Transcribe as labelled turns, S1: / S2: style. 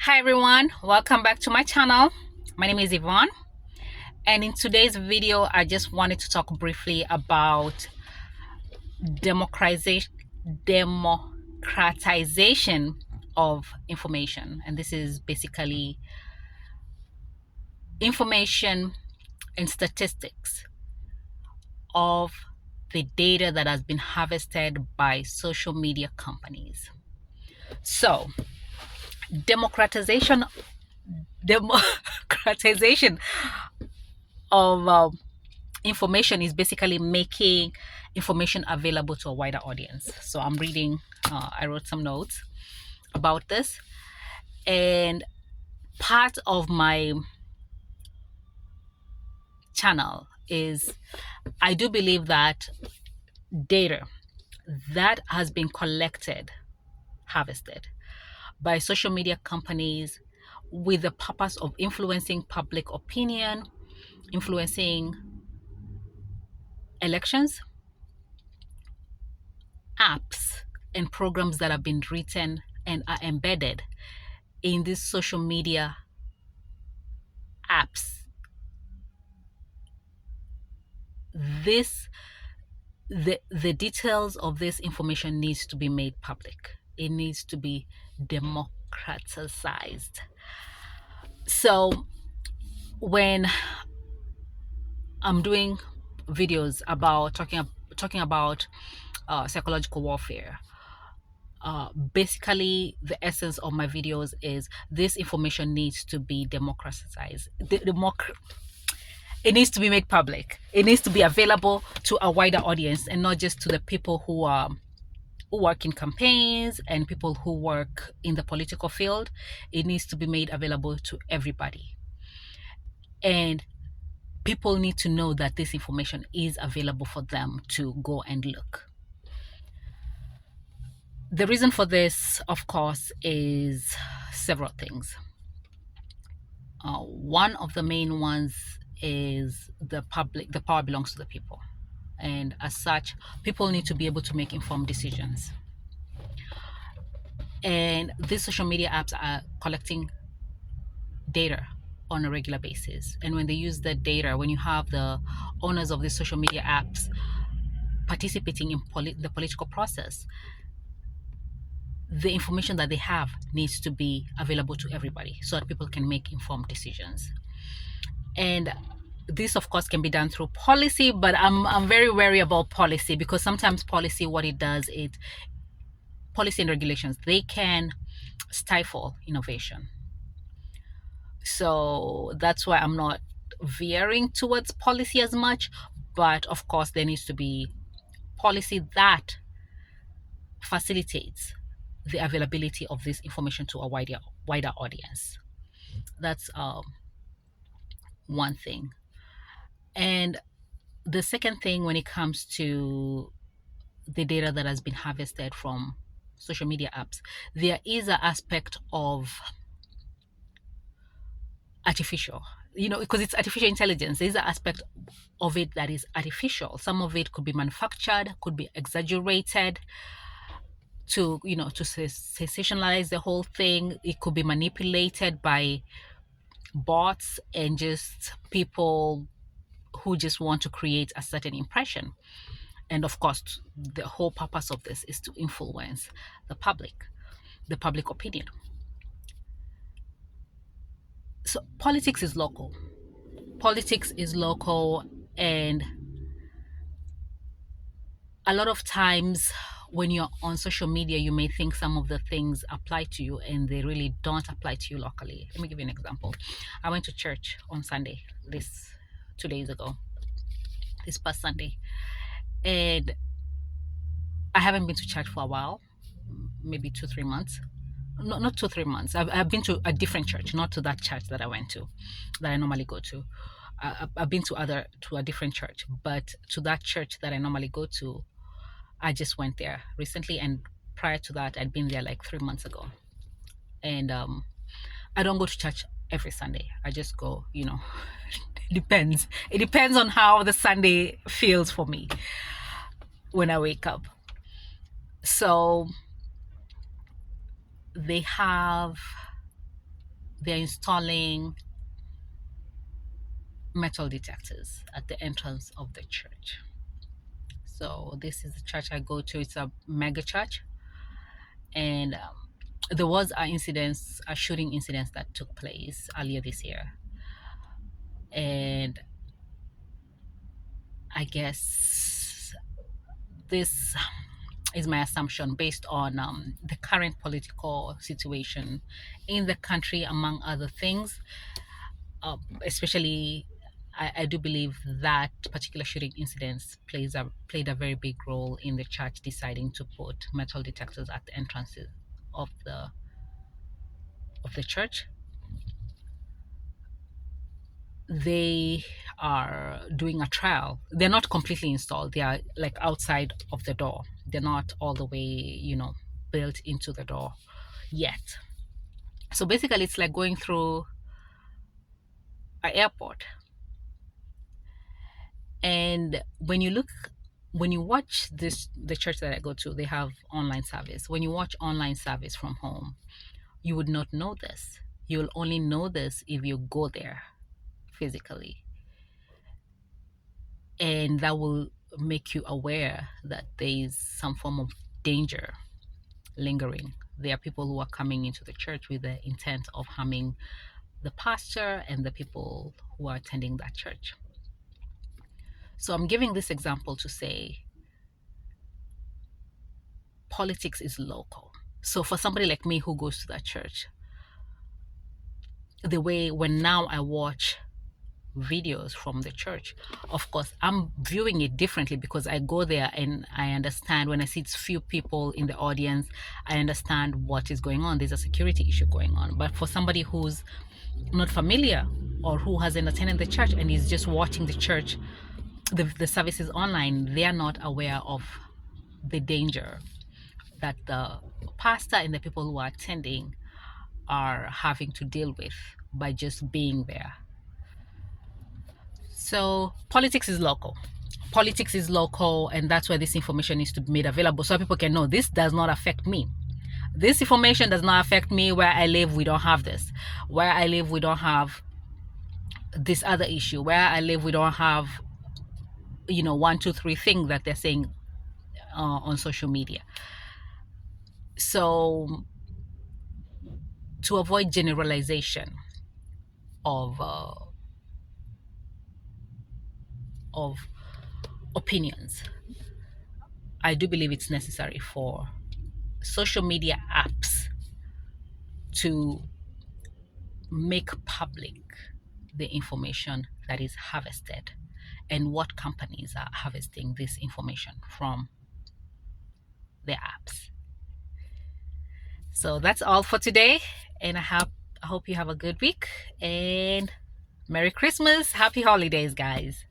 S1: Hi everyone, welcome back to my channel. My name is Yvonne, and in today's video I just wanted to talk briefly about democratization democratization of information. And this is basically information and statistics of the data that has been harvested by social media companies. So democratization of information is basically making information available to a wider audience. So I'm reading, I wrote some notes about this, and part of my channel is I do believe that data that has been collected, harvested by social media companies with the purpose of influencing public opinion, influencing elections, apps and programs that have been written and are embedded in these social media apps. This the details of this information needs to be made public. It needs to be democratized. So when I'm doing videos about talking about psychological warfare, basically the essence of my videos is this information needs to be democratized. It needs to be made public. It needs to be available to a wider audience and not just to the people who work in campaigns and people who work in the political field. It needs to be made available to everybody. And people need to know that this information is available for them to go and look. The reason for this, of course, is several things. One of the main ones is the power belongs to the people. And as such, people need to be able to make informed decisions. And these social media apps are collecting data on a regular basis. And when they use that data, when you have the owners of these social media apps participating in the political process, the information that they have needs to be available to everybody so that people can make informed decisions. And this, of course, can be done through policy, but I'm very wary about policy because sometimes policy, what it does is policy and regulations, they can stifle innovation. So that's why I'm not veering towards policy as much. But of course, there needs to be policy that facilitates the availability of this information to a wider audience. That's one thing. And the second thing, when it comes to the data that has been harvested from social media apps, there is an aspect of artificial, because it's artificial intelligence. There's an aspect of it that is artificial. Some of it could be manufactured, could be exaggerated to sensationalize the whole thing. It could be manipulated by bots and just people who just want to create a certain impression. And of course, the whole purpose of this is to influence the public opinion. So politics is local. And a lot of times when you're on social media, you may think some of the things apply to you and they really don't apply to you locally. Let me give you an example. I went to church on Sunday, this 2 days ago, this past Sunday, and I haven't been to church for a while, maybe 2-3 months. Not 2-3 months. I've been to a different church, not to that church that I went to, that I normally go to. I've been to a different church, but to that church that I normally go to, I just went there recently, and prior to that, I'd been there like 3 months ago. And I don't go to church every Sunday. I just go, it depends. It depends on how the Sunday feels for me when I wake up. So they have they're installing metal detectors at the entrance of the church. So this is the church I go to. It's a mega church, and there was a shooting incident that took place earlier this year, and I guess this is my assumption based on the current political situation in the country, among other things. Especially, I do believe that particular shooting incidents played a very big role in the church deciding to put metal detectors at the entrances of the church. They are doing a trial. They're not completely installed. They are like outside of the door. They're not all the way, built into the door yet. So basically, it's like going through an airport. And when you watch the church that I go to, they have online service. When you watch online service from home, you would not know this. You'll only know this if you go there physically. And that will make you aware that there is some form of danger lingering. There are people who are coming into the church with the intent of harming the pastor and the people who are attending that church. So I'm giving this example to say politics is local. So for somebody like me who goes to that church, the way when now I watch videos from the church, of course I'm viewing it differently because I go there and I understand. When I see it's few people in the audience, I understand what is going on. There's a security issue going on. But for somebody who's not familiar or who hasn't attended the church and is just watching the church, the services online, they are not aware of the danger that the pastor and the people who are attending are having to deal with by just being there. So politics is local. Politics is local, and that's where this information needs to be made available so people can know this does not affect me. This information does not affect me. Where I live, we don't have this. Where I live, we don't have this other issue. Where I live, we don't have, one, two, three things that they're saying on social media. So to avoid generalization of of opinions, I do believe it's necessary for social media apps to make public the information that is harvested and what companies are harvesting this information from the apps. So that's all for today, and I hope you have a good week and Merry Christmas, Happy Holidays, guys.